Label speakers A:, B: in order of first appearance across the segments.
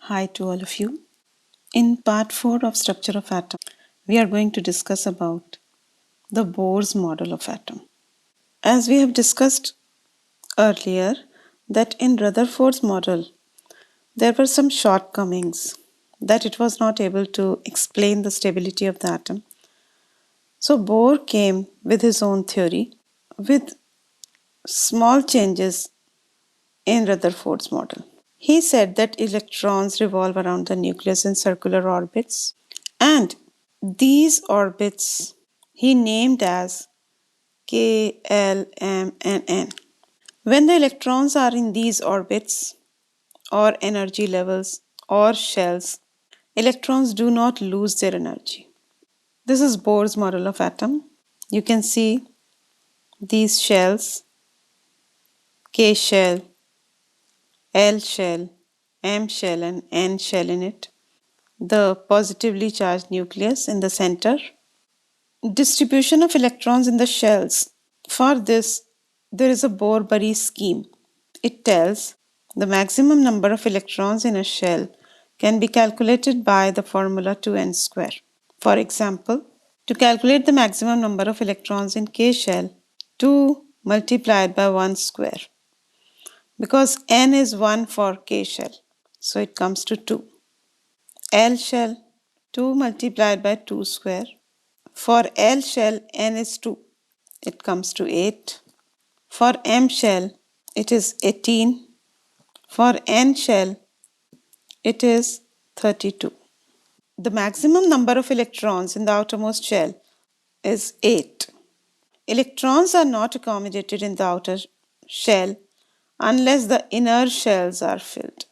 A: Hi to all of you. In part 4 of Structure of Atom, we are going to discuss about the Bohr's model of atom. As we have discussed earlier, that in Rutherford's model, there were some shortcomings that it was not able to explain the stability of the atom. So Bohr came with his own theory with small changes in Rutherford's model. He said that electrons revolve around the nucleus in circular orbits, and these orbits he named as K, L, M, and N. When the electrons are in these orbits or energy levels or shells, electrons do not lose their energy. This is Bohr's model of atom. You can see these shells, K shell, L shell, M shell, and N shell in it. The positively charged nucleus in the center. Distribution of electrons in the shells. For this, there is a Bohr-Bury scheme. It tells the maximum number of electrons in a shell can be calculated by the formula 2n square. For example, to calculate the maximum number of electrons in K shell, 2 multiplied by 1 square. Because n is 1 for K shell, so it comes to 2. L shell, 2 multiplied by 2 square. For L shell, n is 2. It comes to 8. For M shell, it is 18. For N shell, it is 32. The maximum number of electrons in the outermost shell is 8. Electrons are not accommodated in the outer shell unless the inner shells are filled.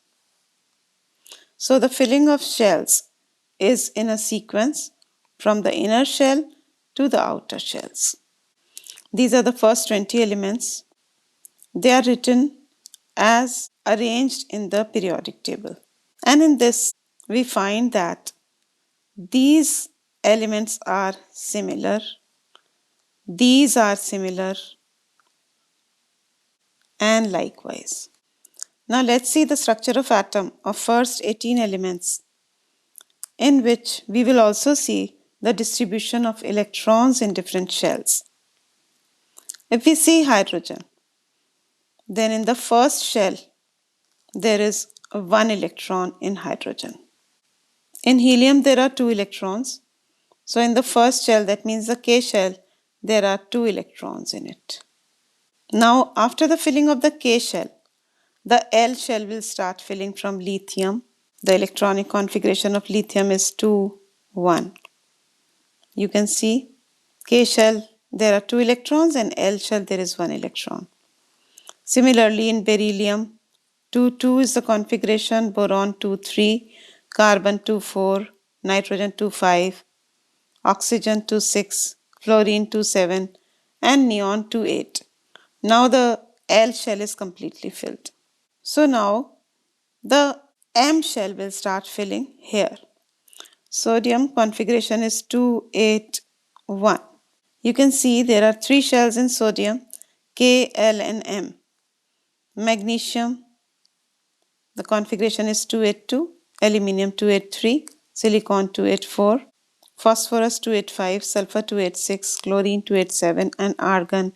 A: So the filling of shells is in a sequence from the inner shell to the outer shells. These are the first 20 elements. They are written as arranged in the periodic table. And in this, we find that these elements are similar, these are similar, and likewise. Now let's see the structure of atom of first 18 elements, in which we will also see the distribution of electrons in different shells. If we see hydrogen, then in the first shell, there is 1 electron in hydrogen. In helium, there are 2 electrons. So in the first shell, that means the K shell, there are 2 electrons in it. Now, after the filling of the K shell, the L shell will start filling from lithium. The electronic configuration of lithium is 2, 1. You can see K shell, there are 2 electrons, and L shell, there is 1 electron. Similarly, in beryllium, 2, 2 is the configuration, boron 2, 3, carbon 2, 4, nitrogen 2, 5, oxygen 2, 6, fluorine 2, 7, and neon 2, 8. Now the L shell is completely filled. So now the M shell will start filling here. Sodium configuration is 2, 8, 1. You can see there are 3 shells in sodium, K, L, and M. Magnesium, the configuration is 282, aluminium 283, silicon 284, phosphorus 285, sulfur 286, chlorine 287, and argon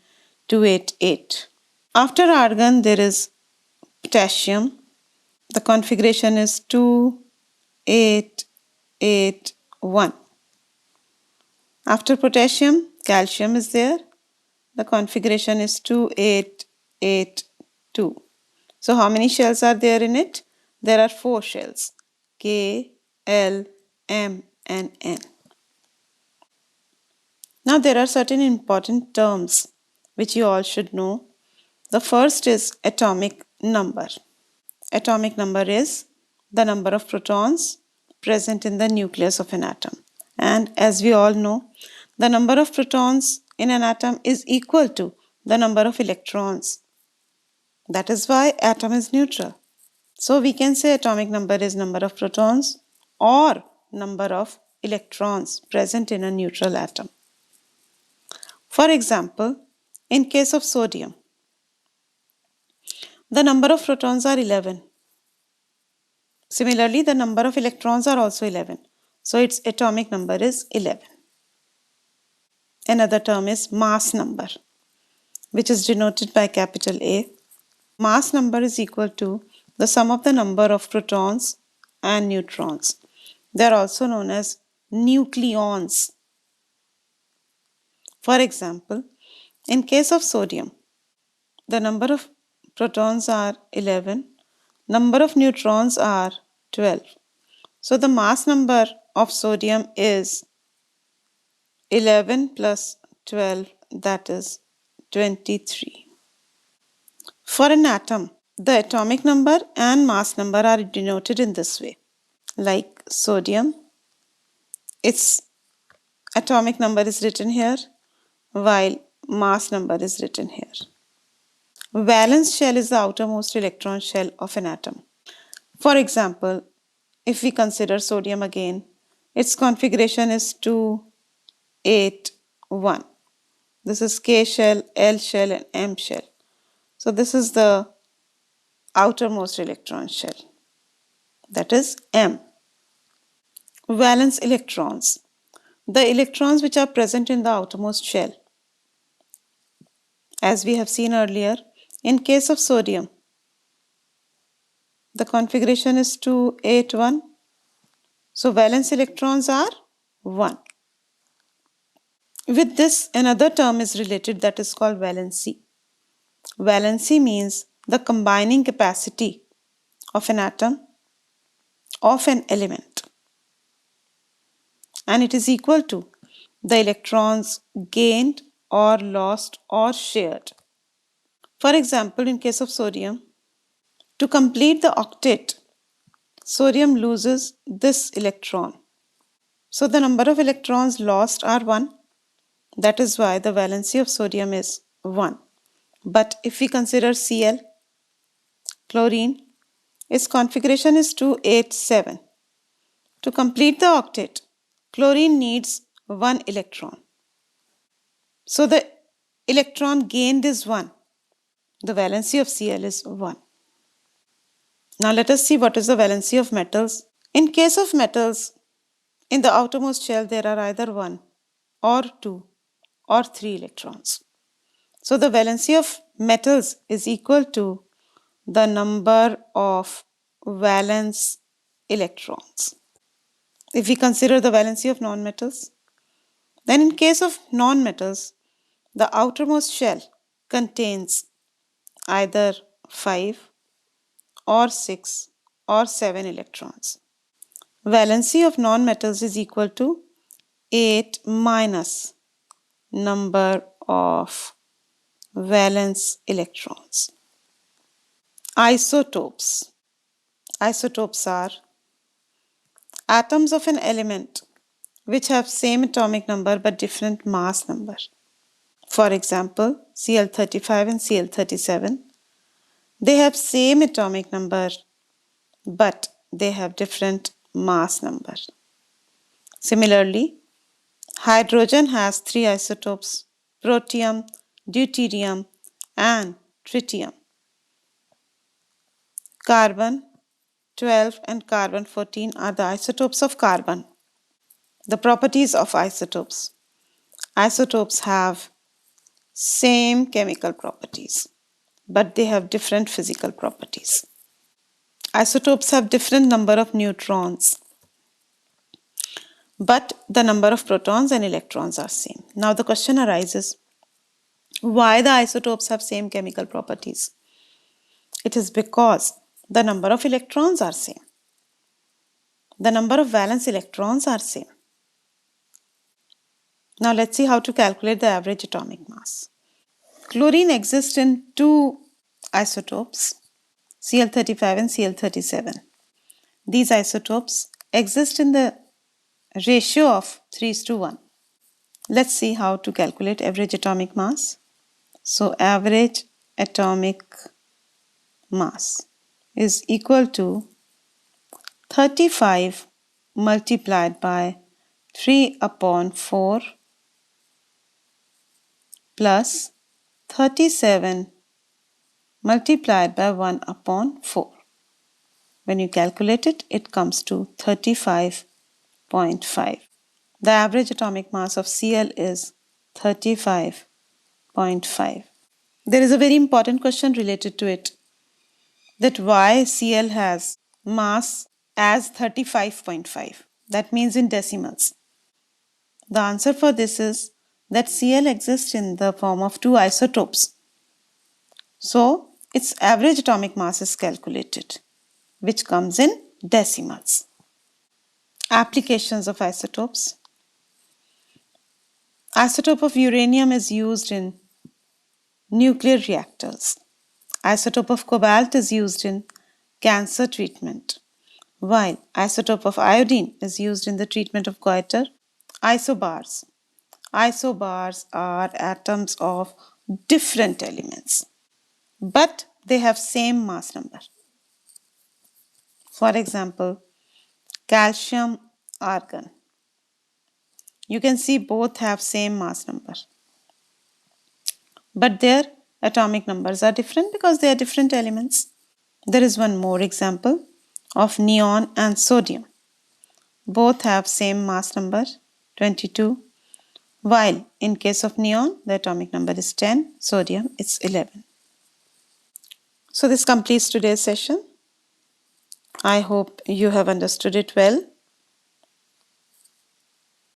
A: 288. After argon, there is potassium. The configuration is 2881. After potassium, calcium is there. The configuration is 2882. So how many shells are there in it? There are 4 shells, K, L, M, and N. Now there are certain important terms which you all should know. The first is atomic number. Atomic number is the number of protons present in the nucleus of an atom. And as we all know, the number of protons in an atom is equal to the number of electrons. That is why atom is neutral. So we can say atomic number is number of protons or number of electrons present in a neutral atom. For example, in case of sodium, the number of protons are 11. Similarly, the number of electrons are also 11. So its atomic number is 11. Another term is mass number, which is denoted by capital A. Mass number is equal to the sum of the number of protons and neutrons. They are also known as nucleons. For example, in case of sodium, the number of protons are 11, number of neutrons are 12. So the mass number of sodium is 11 plus 12, that is 23. For an atom, the atomic number and mass number are denoted in this way. Like sodium, its atomic number is written here, while mass number is written here. Valence shell is the outermost electron shell of an atom. For example, if we consider sodium again, its configuration is 2, 8, 1. This is K shell, L shell, and M shell. So this is the outermost electron shell, that is M. Valence electrons, the electrons which are present in the outermost shell. As we have seen earlier, in case of sodium, the configuration is 2, 8, 1. So valence electrons are 1. With this, another term is related, that is called valency. Valency means the combining capacity of an atom, of an element, and it is equal to the electrons gained or lost or shared. For example, in case of sodium, to complete the octet, sodium loses this electron. So the number of electrons lost are 1. That is why the valency of sodium is 1. But if we consider Cl, chlorine, its configuration is 287. To complete the octet, chlorine needs 1 electron. So the electron gained is 1. The valency of Cl is 1. Now let us see what is the valency of metals. In case of metals, in the outermost shell there are either 1 or 2 or 3 electrons. So the valency of metals is equal to the number of valence electrons. If we consider the valency of nonmetals, then in case of nonmetals, the outermost shell contains either 5 or 6 or 7 electrons. Valency of nonmetals is equal to 8 minus number of valence electrons. Isotopes. Isotopes are atoms of an element which have same atomic number but different mass number. For example, Cl35 and Cl37, they have same atomic number but they have different mass number. Similarly, hydrogen has 3 isotopes: protium, deuterium, and tritium. Carbon 12 and carbon 14 are the isotopes of carbon. The properties of isotopes. Isotopes have same chemical properties, but they have different physical properties. Isotopes have different number of neutrons, but the number of protons and electrons are same. Now the question arises, why the isotopes have same chemical properties? It is because the number of electrons are same. The number of valence electrons are same. Now let's see how to calculate the average atomic mass. Chlorine exists in 2 isotopes, Cl35 and Cl37. These isotopes exist in the ratio of 3:1. Let's see how to calculate average atomic mass. So average atomic mass is equal to 35 multiplied by 3/4 plus 37 multiplied by 1/4. When you calculate it, it comes to 35.5. The average atomic mass of Cl is 35.5. There is a very important question related to it, that why Cl has mass as 35.5. That means in decimals. The answer for this is that Cl exists in the form of two isotopes. So its average atomic mass is calculated, which comes in decimals. Applications of isotopes. Isotope of uranium is used in nuclear reactors. Isotope of cobalt is used in cancer treatment, while isotope of iodine is used in the treatment of goiter. Isobars. Isobars are atoms of different elements, but they have same mass number. For example, calcium, argon. You can see both have same mass number, but their atomic numbers are different because they are different elements. There is one more example of neon and sodium. Both have same mass number, 22, while in case of neon, the atomic number is 10, sodium is 11. So this completes today's session. I hope you have understood it well.